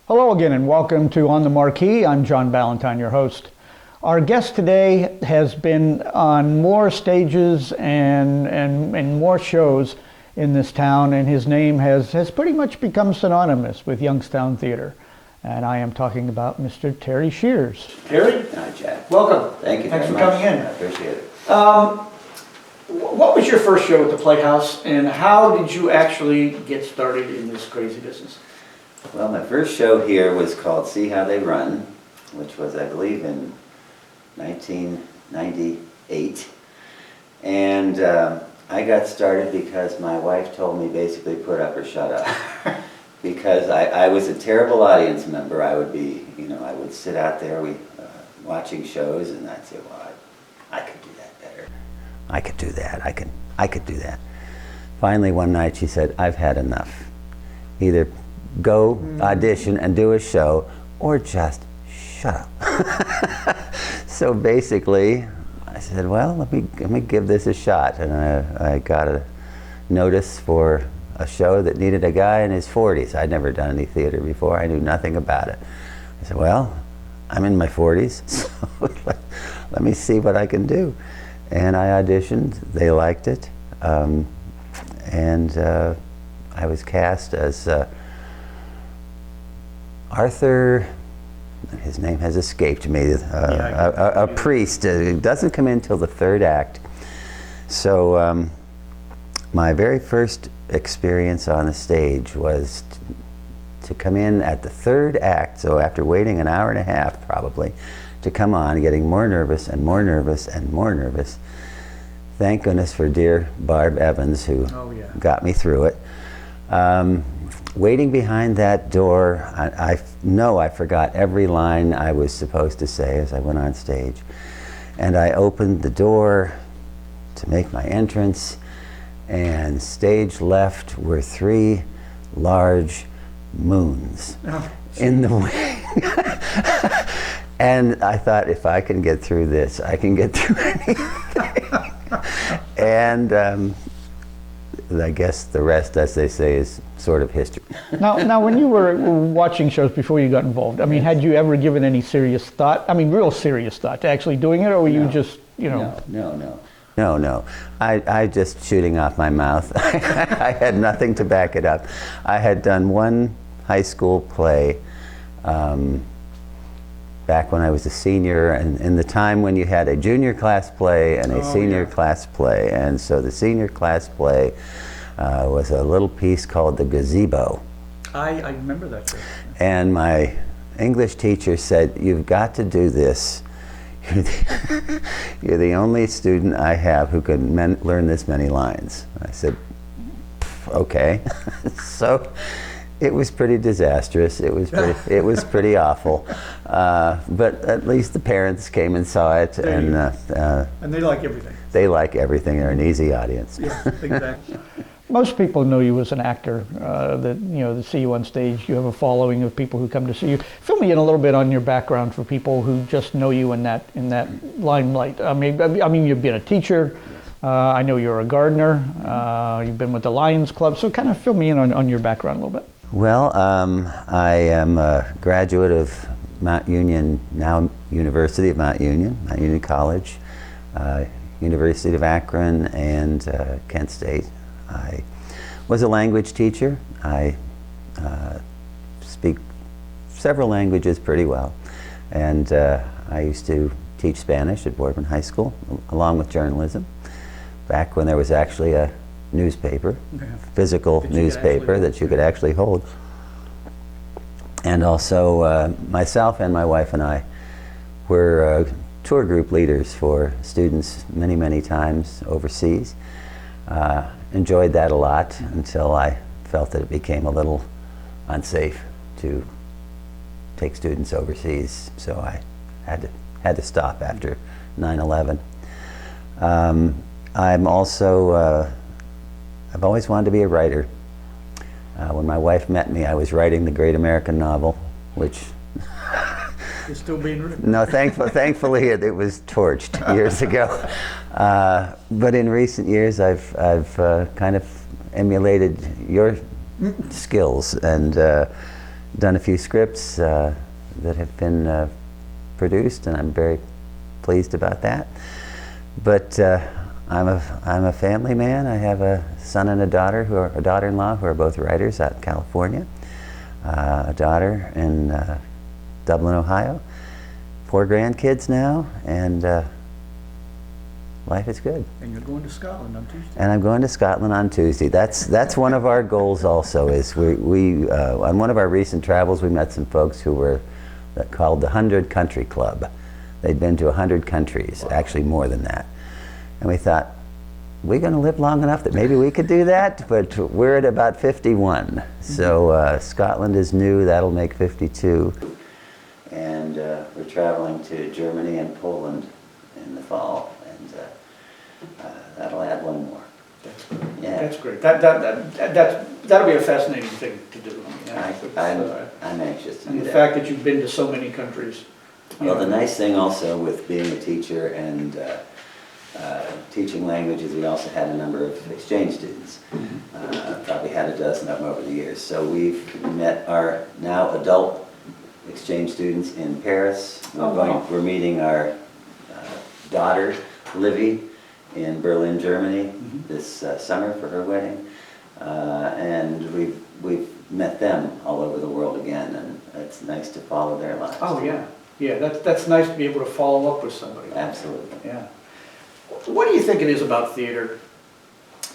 Hello again and welcome to On the Marquee. I'm John Ballantyne, your host. Our guest today has been on more stages and more shows in this town, and his name has pretty much become synonymous with Youngstown theater. And I am talking about Mr. Terry Shears. Terry? Hi, Jack. Welcome. Thank you Thanks very for much. coming in. I appreciate it. What was your first show at the Playhouse, and how did you actually get started in this crazy business? Well, my first show here was called See How They Run, which was, I believe, in 1998. And I got started because my wife told me basically put up or shut up. Because I was a terrible audience member. I would be, I would sit out there watching shows, and I'd say, well, I could do that better. I could do that. I could do that. Finally, one night she said, I've had enough. Either go audition and do a show, or just shut up. So basically, I said, well, let me give this a shot. And I got a notice for a show that needed a guy in his 40s. I'd never done any theater before. I knew nothing about it. I said, well, I'm in my 40s, so let me see what I can do. And I auditioned. They liked it. And I was cast as Arthur, his name has escaped me, a priest. It doesn't come in till the third act. So my very first experience on the stage was to come in at the third act, so after waiting an hour and a half probably, to come on, getting more nervous and more nervous and more nervous. Thank goodness for dear Barb Evans, who got me through it. Waiting behind that door, I know I forgot every line I was supposed to say as I went on stage. And I opened the door to make my entrance, and stage left were 3 large moons in the way. And I thought, if I can get through this, I can get through anything. And I guess the rest, as they say, is sort of history. Now, when you were watching shows before you got involved, I mean, had you ever given any serious thought, real serious thought to actually doing it, or were you just, No. I just shooting off my mouth. I had nothing to back it up. I had done one high school play back when I was a senior, and in the time when you had a junior class play and a senior class play. And so the senior class play was a little piece called The Gazebo. I remember that. And my English teacher said, you've got to do this. You're the only student I have who can learn this many lines. I said, okay. So it was pretty disastrous. It was pretty awful. But at least the parents came and saw it, and they like everything. They like everything. They're an easy audience. Yeah, exactly. Most people know you as an actor. That see you on stage. You have a following of people who come to see you. Fill me in a little bit on your background for people who just know you in that limelight. I mean, you've been a teacher. I know you're a gardener. You've been with the Lions Club. So kind of fill me in on your background a little bit. Well, I am a graduate of Mount Union, now University of Mount Union College, University of Akron, and Kent State. I was a language teacher. I speak several languages pretty well, and I used to teach Spanish at Boardman High School, along with journalism, back when there was actually a newspaper, physical newspaper that you could actually hold. And also myself and my wife and I were tour group leaders for students many times overseas. Enjoyed that a lot until I felt that it became a little unsafe to take students overseas, so I had to stop after 9/11. I'm also I've always wanted to be a writer. When my wife met me, I was writing the great American novel, which It's still being written. No, thankfully it was torched years ago. But in recent years, I've kind of emulated your skills and done a few scripts that have been produced, and I'm very pleased about that. But I'm a family man. I have a son and a daughter-in-law who are both writers out in California. A daughter in Dublin, Ohio. 4 grandkids now, and life is good. And you're going to Scotland on Tuesday. And I'm going to Scotland on Tuesday. That's one of our goals also. Is we on one of our recent travels we met some folks who were called the 100 Country Club. They'd been to 100 countries, wow. Actually more than that. And we thought, we're going to live long enough that maybe we could do that, but we're at about 51. So Scotland is new, that'll make 52. And we're traveling to Germany and Poland in the fall, and that'll add one more. That's great. Yeah. That's great. That'll be a fascinating thing to do. I'm anxious to do that. And the fact that you've been to so many countries. Well, the nice thing also with being a teacher and teaching languages, we also had a number of exchange students. Probably had a dozen of them over the years. So we've met our now adult exchange students in Paris. We're meeting our daughter, Livy, in Berlin, Germany this summer for her wedding. And we've met them all over the world again, and it's nice to follow their lives. Oh yeah, yeah. That's nice to be able to follow up with somebody. Absolutely. Yeah. What do you think it is about theater,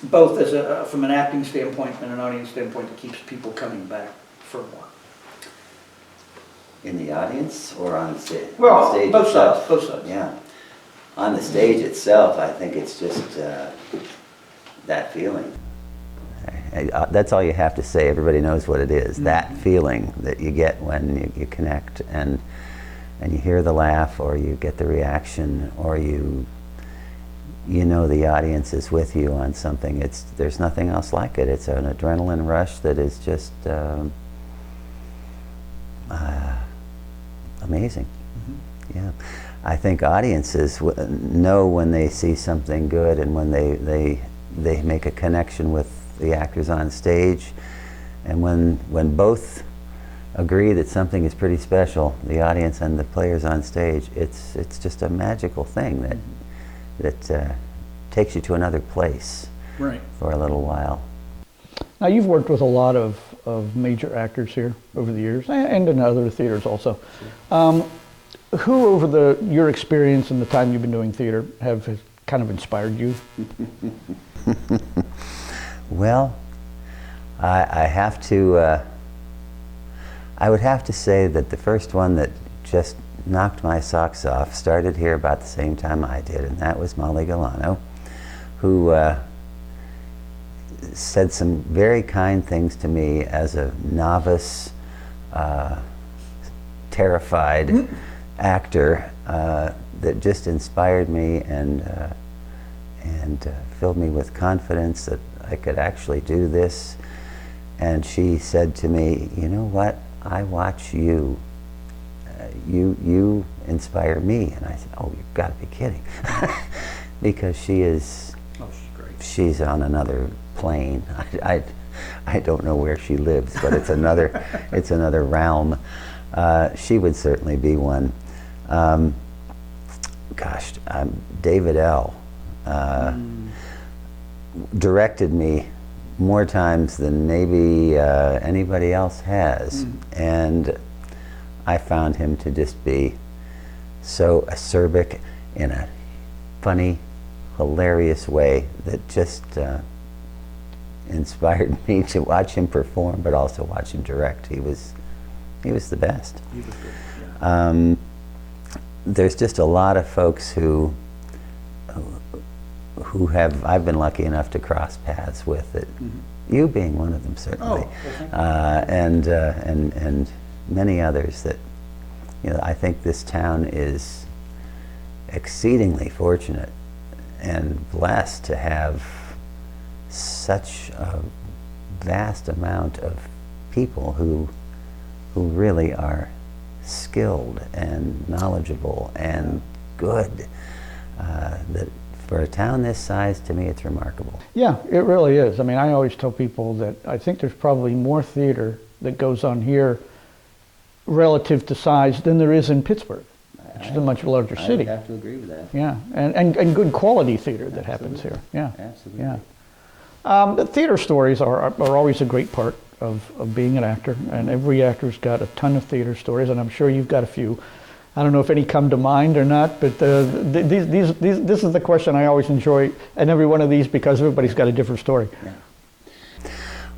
both as from an acting standpoint and an audience standpoint, that keeps people coming back for more? In the audience or on stage? Well, on stage both itself? sides. Both sides. Yeah. On the stage itself, I think it's just that feeling. That's all you have to say. Everybody knows what it is. That feeling that you get when you connect and you hear the laugh, or you get the reaction, or you know the audience is with you on something. There's nothing else like it. It's an adrenaline rush that is just amazing. Yeah. I think audiences know when they see something good, and when they make a connection with the actors on stage, and when both agree that something is pretty special, the audience and the players on stage, it's just a magical thing that takes you to another place, right, for a little while. Now, you've worked with a lot of major actors here over the years, and in other theaters also. Who, over your experience and the time you've been doing theater, have kind of inspired you? Well, I would have to say that the first one that just knocked my socks off started here about the same time I did, and that was Molly Galano, who said some very kind things to me as a novice, terrified actor, that just inspired me and filled me with confidence that I could actually do this. And she said to me, "You know what? I watch you. You inspire me." And I said, "Oh, you've got to be kidding," because she is. Oh, she's great. She's on another plane. I don't know where she lives, but it's another realm. She would certainly be one. David L. Directed me more times than maybe anybody else has, and I found him to just be so acerbic in a funny, hilarious way that just inspired me to watch him perform, but also watch him direct. He was the best. He was good. Yeah. There's just a lot of folks who I've been lucky enough to cross paths with. It, you being one of them, certainly, and many others that I think this town is exceedingly fortunate and blessed to have such a vast amount of people who really are skilled and knowledgeable and good. That for a town this size, to me, it's remarkable. Yeah, it really is. I mean, I always tell people that I think there's probably more theater that goes on here relative to size than there is in Pittsburgh, which is a much larger I city. would have to agree with that. Yeah, and good quality theater that happens here. Yeah, Absolutely. yeah. The theater stories are always a great part of being an actor, and every actor's got a ton of theater stories, and I'm sure you've got a few. I don't know if any come to mind or not, but this is the question I always enjoy in every one of these because everybody's got a different story. Yeah.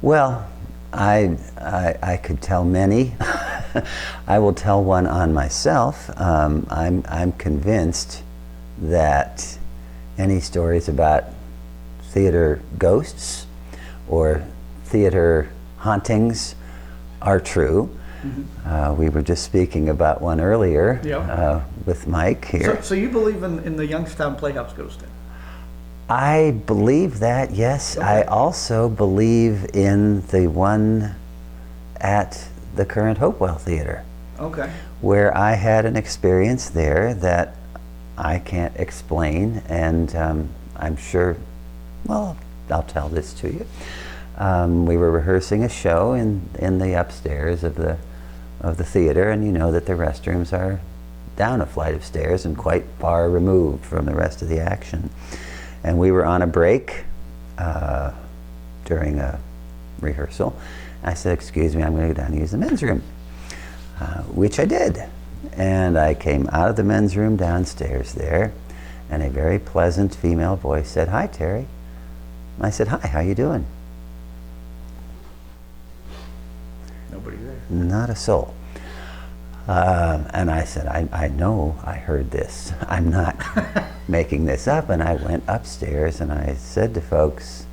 Well, I could tell many. I will tell one on myself. I'm convinced that any stories about theater ghosts or theater hauntings are true. Mm-hmm. We were just speaking about one earlier with Mike here. So you believe in the Youngstown Playhouse ghost then? I believe that, yes. Okay. I also believe in the one at the current Hopewell Theater. Okay. Where I had an experience there that I can't explain, and I'm sure, well, I'll tell this to you. We were rehearsing a show in the upstairs of the theater, and you know that the restrooms are down a flight of stairs and quite far removed from the rest of the action. And we were on a break during a rehearsal. I said, "Excuse me, I'm going to go down and use the men's room," which I did. And I came out of the men's room downstairs there, and a very pleasant female voice said, "Hi, Terry." I said, "Hi, how you doing?" Nobody there. Not a soul. And I said, I know I heard this. I'm not making this up. And I went upstairs and I said to folks,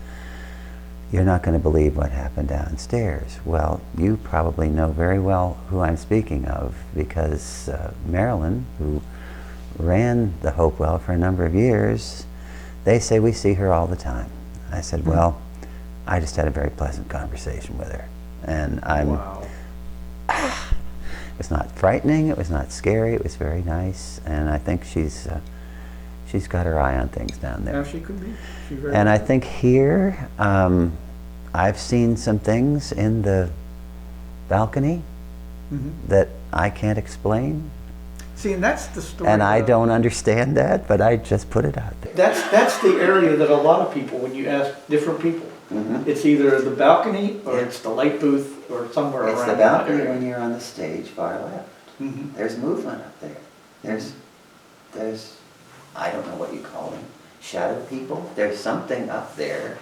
"You're not going to believe what happened downstairs." Well, you probably know very well who I'm speaking of, because Marilyn, who ran the Hopewell for a number of years, they say we see her all the time. I said, well, I just had a very pleasant conversation with her. And Wow. It was not frightening, it was not scary, it was very nice, and I think she's got her eye on things down there. Yeah, she could be. And I think here, I've seen some things in the balcony that I can't explain. See, and that's the story. And I don't understand that, but I just put it out there. That's the area that a lot of people, when you ask different people, it's either the balcony or it's the light booth or somewhere around. It's the balcony when you're on the stage far left. There's movement up there. There's I don't know what you call them, shadow people. There's something up there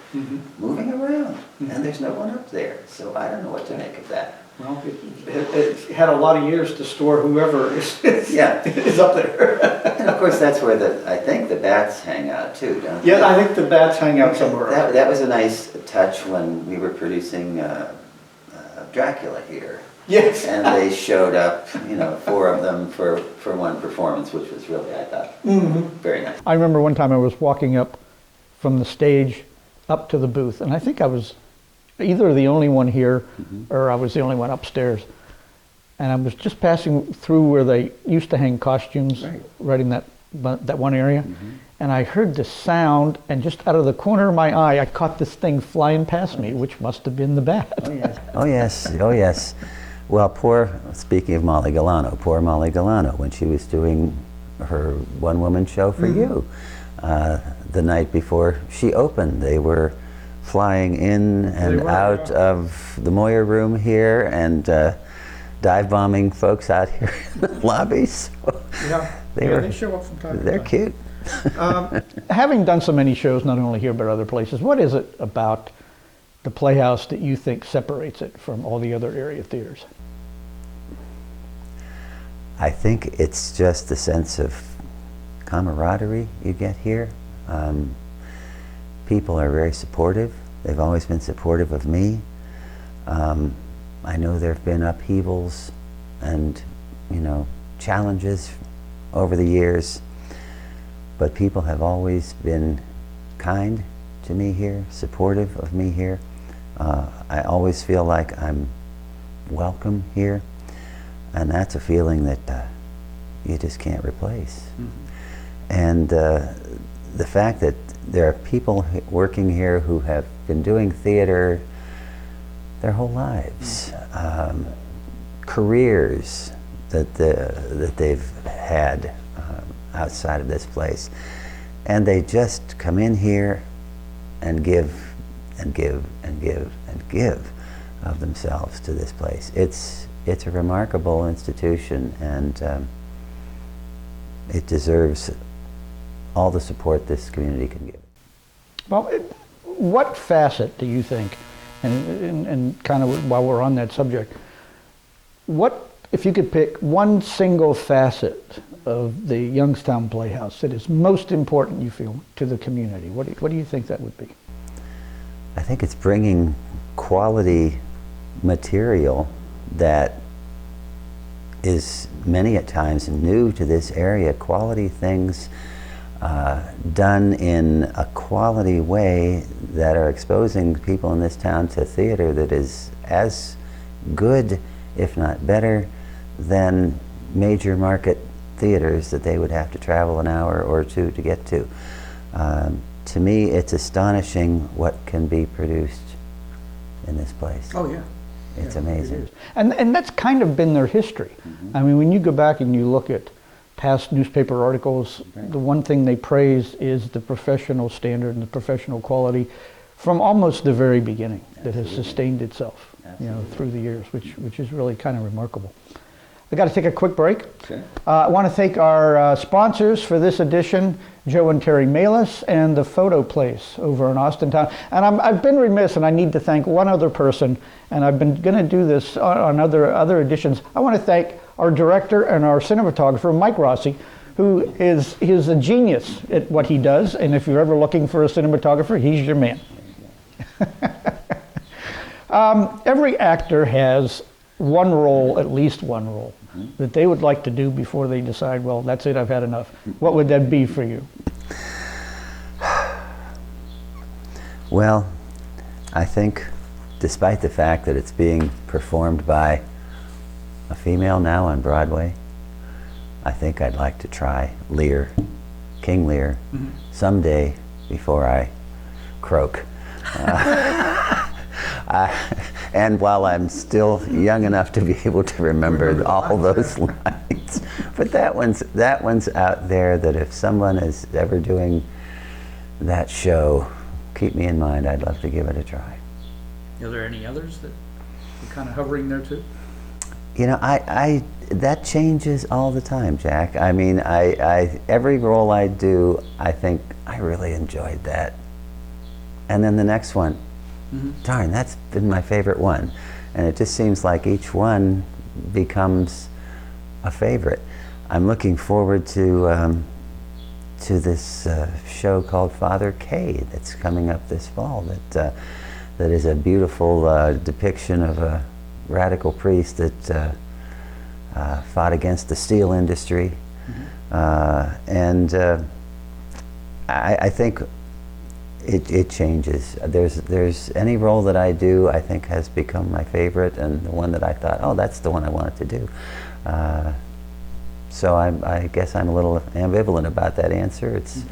moving around, and there's no one up there. So I don't know what to make of that. Well, it had a lot of years to store whoever is up there. And of course, that's where I think the bats hang out too, don't they? Yeah, I think the bats hang out somewhere. That was a nice touch when we were producing Dracula here. Yes. And they showed up, 4 of them for one performance, which was really, I thought, very nice. I remember one time I was walking up from the stage up to the booth, and I think I was either the only one here or I was the only one upstairs. And I was just passing through where they used to hang costumes, right in that one area. And I heard the sound, and just out of the corner of my eye, I caught this thing flying past me, which must have been the bat. Oh, yes. Oh, yes. Oh, yes. Well, speaking of Molly Galano, poor Molly Galano, when she was doing her one-woman show for you, the night before she opened, they were flying in and out of the Moyer room here and dive bombing folks out here in the lobbies. They show up from time to time. They're cute. Having done so many shows, not only here but other places, what is it about the Playhouse that you think separates it from all the other area theaters? I think it's just the sense of camaraderie you get here. People are very supportive. They've always been supportive of me. I know there have been upheavals and, challenges over the years, but people have always been kind to me here, supportive of me here. I always feel like I'm welcome here, and that's a feeling that you just can't replace. And the fact that there are people working here who have been doing theater their whole lives, careers that they've had outside of this place, and they just come in here and give and give and give and give of themselves to this place. It's a remarkable institution, and it deserves all the support this community can give. Well, what facet do you think, and kind of while we're on that subject, what, if you could pick one single facet of the Youngstown Playhouse that is most important, you feel, to the community, what do you think that would be? I think it's bringing quality material that is many at times new to this area, quality things done in a quality way that are exposing people in this town to theater that is as good, if not better, than major market theaters that they would have to travel an hour or two to get to. To me, it's astonishing what can be produced in this place. Oh, yeah. It's Yeah, amazing. it is. And that's kind of been their history. I mean, when you go back and you look at past newspaper articles, the one thing they praise is the professional standard and the professional quality from almost the very beginning that has sustained itself, through the years, which is really kind of remarkable. I got to take a quick break. Okay. I want to thank our sponsors for this edition, Joe and Terry Malis and the Photo Place over in Austintown. And I've been remiss, and I need to thank one other person, and I've been going to do this on other editions. I want to thank our director and our cinematographer, Mike Rossi, he's a genius at what he does, and if you're ever looking for a cinematographer, he's your man. Every actor has one role, at least one role, that they would like to do before they decide, well, that's it, I've had enough. What would that be for you? Well, I think, despite the fact that it's being performed by a female now on Broadway, I think I'd like to try Lear, King Lear, someday before I croak. And while I'm still young enough to be able to remember all those lines. But that one's out there, that if someone is ever doing that show, keep me in mind. I'd love to give it a try. Are there any others that are kind of hovering there too? You know, that changes all the time, Jack. I mean, every role I do, I think I really enjoyed that. And then the next one, darn, that's been my favorite one. And it just seems like each one becomes a favorite. I'm looking forward to this show called Father K that's coming up this fall, that is a beautiful depiction of a radical priest that fought against the steel industry. I think it changes. There's any role that I do, I think, has become my favorite, and the one that I thought, oh, that's the one I wanted to do. So I guess I'm a little ambivalent about that answer. It's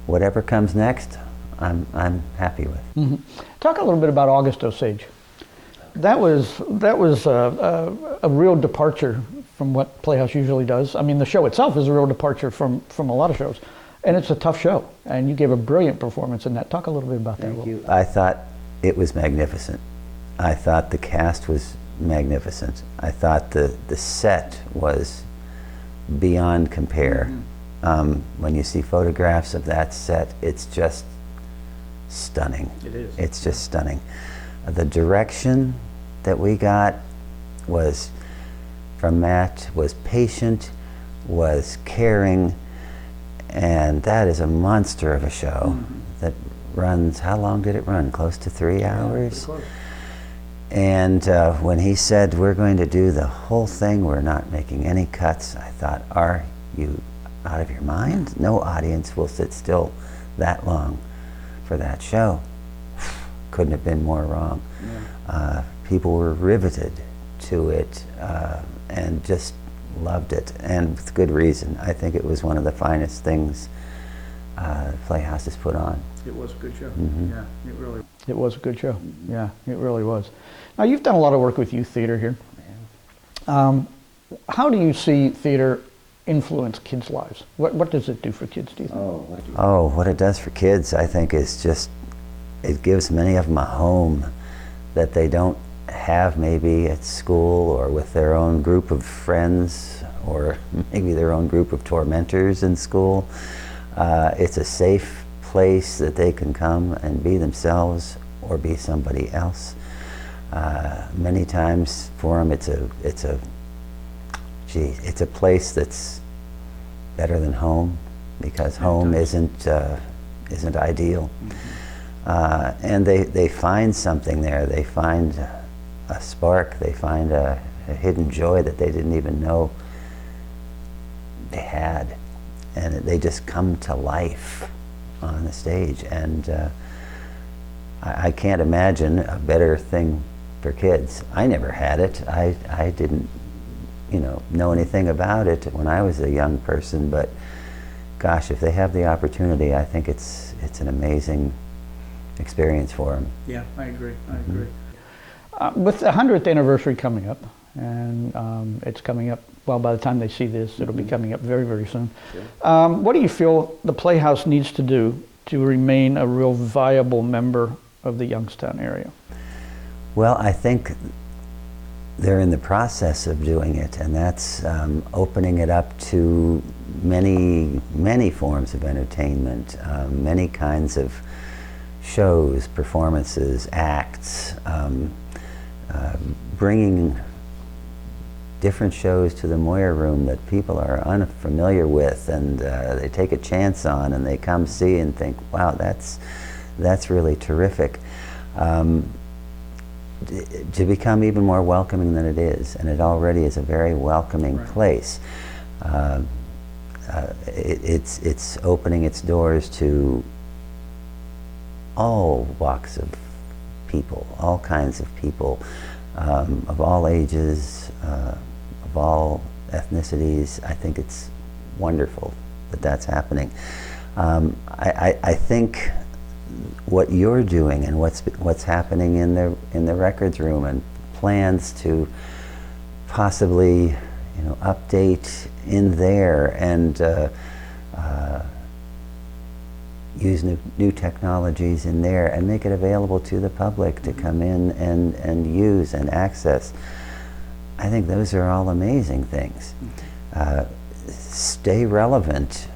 whatever comes next, I'm happy with. Talk a little bit about August Osage. That was a real departure from what Playhouse usually does. I mean, the show itself is a real departure from a lot of shows. And it's a tough show, and you gave a brilliant performance in that. Talk a little bit about that. Thank you. I thought it was magnificent. I thought the cast was magnificent. I thought the set was beyond compare. When you see photographs of that set, it's just stunning. It is. It's just stunning. The direction that we got was, from Matt, was patient, was caring, and that is a monster of a show that runs, how long did it run? Close to 3 hours? Close. And when he said, we're going to do the whole thing, we're not making any cuts, I thought, are you out of your mind? No audience will sit still that long for that show. Couldn't have been more wrong. People were riveted to it and just loved it, and with good reason. I think it was one of the finest things Playhouse has put on. It was a good show. Yeah, it really was. It was a good show. Yeah, it really was. Now, you've done a lot of work with youth theater here. How do you see theater influence kids' lives? What does it do for kids, do you think? Oh, what it does for kids, I think, is just, it gives many of them a home that they don't have maybe at school or with their own group of friends or maybe their own group of tormentors in school. It's a safe place that they can come and be themselves or be somebody else. Many times for them it's a place that's better than home, because home isn't ideal. And they find something there. They find a spark. They find a hidden joy that they didn't even know they had, and they just come to life on the stage. And I can't imagine a better thing for kids. I never had it. I didn't, know anything about it when I was a young person. But gosh, if they have the opportunity, I think it's an amazing experience for them. Yeah, I agree. I agree. With the 100th anniversary coming up, and it's coming up, well, by the time they see this, it'll be coming up very, very soon. Sure. What do you feel the Playhouse needs to do to remain a real viable member of the Youngstown area? Well, I think they're in the process of doing it, and that's opening it up to many, many forms of entertainment, many kinds of shows, performances, acts, bringing different shows to the Moyer Room that people are unfamiliar with, and they take a chance on, and they come see and think, wow, that's really terrific. To become even more welcoming than it is, and it already is a very welcoming place. It's opening its doors to all walks of people, all kinds of people, of all ages, of all ethnicities. I think it's wonderful that that's happening. I think what you're doing and what's happening in the records room, and plans to possibly update in there and use new technologies in there and make it available to the public to come in and use and access. I think those are all amazing things. Stay relevant.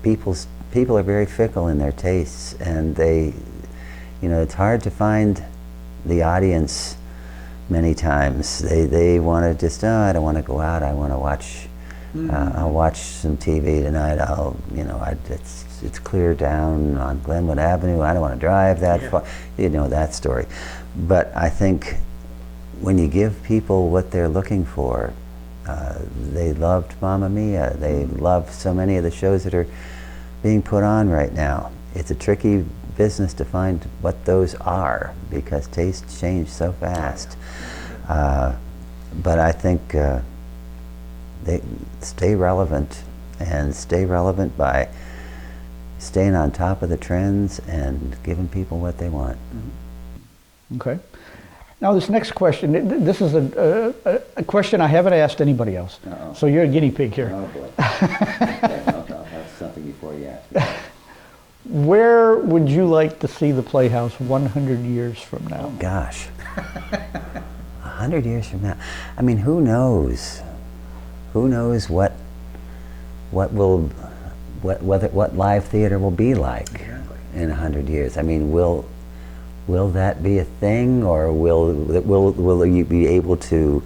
People are very fickle in their tastes, and it's hard to find the audience many times. They want to just, I don't want to go out, I want to watch, I'll watch some TV tonight, it's clear down on Glenwood Avenue, I don't want to drive that far, that story. But I think when you give people what they're looking for, they loved Mamma Mia, they love so many of the shows that are being put on right now. It's a tricky business to find what those are, because tastes change so fast. But I think they stay relevant, and stay relevant by staying on top of the trends and giving people what they want. Okay. Now this next question, this is a question I haven't asked anybody else. Uh-oh. So you're a guinea pig here. Oh boy. Okay, I'll have something before you ask me. Where would you like to see the Playhouse 100 years from now? Oh gosh. 100 years from now. I mean, who knows? Who knows what live theater will be like in 100 years? I mean, will that be a thing, or will you be able to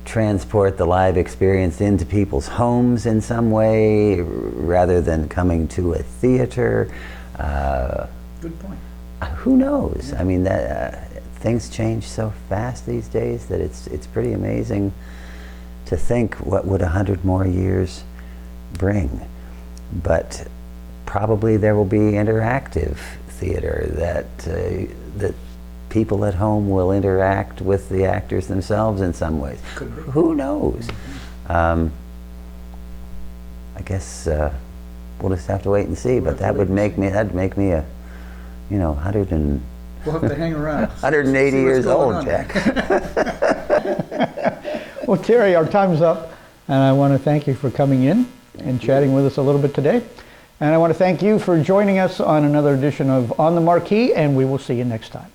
transport the live experience into people's homes in some way rather than coming to a theater? Good point. Who knows? I mean, things change so fast these days that it's pretty amazing to think what would 100 more years bring. But probably there will be interactive theater that people at home will interact with the actors themselves in some ways. Who knows? I guess we'll just have to wait and see. But that'd make me a 100 and We'll have to hang around. 180 years old, Jack. Well, Terry, our time's up, and I want to thank you for coming in and chatting with us a little bit today. And I want to thank you for joining us on another edition of On the Marquee, and we will see you next time.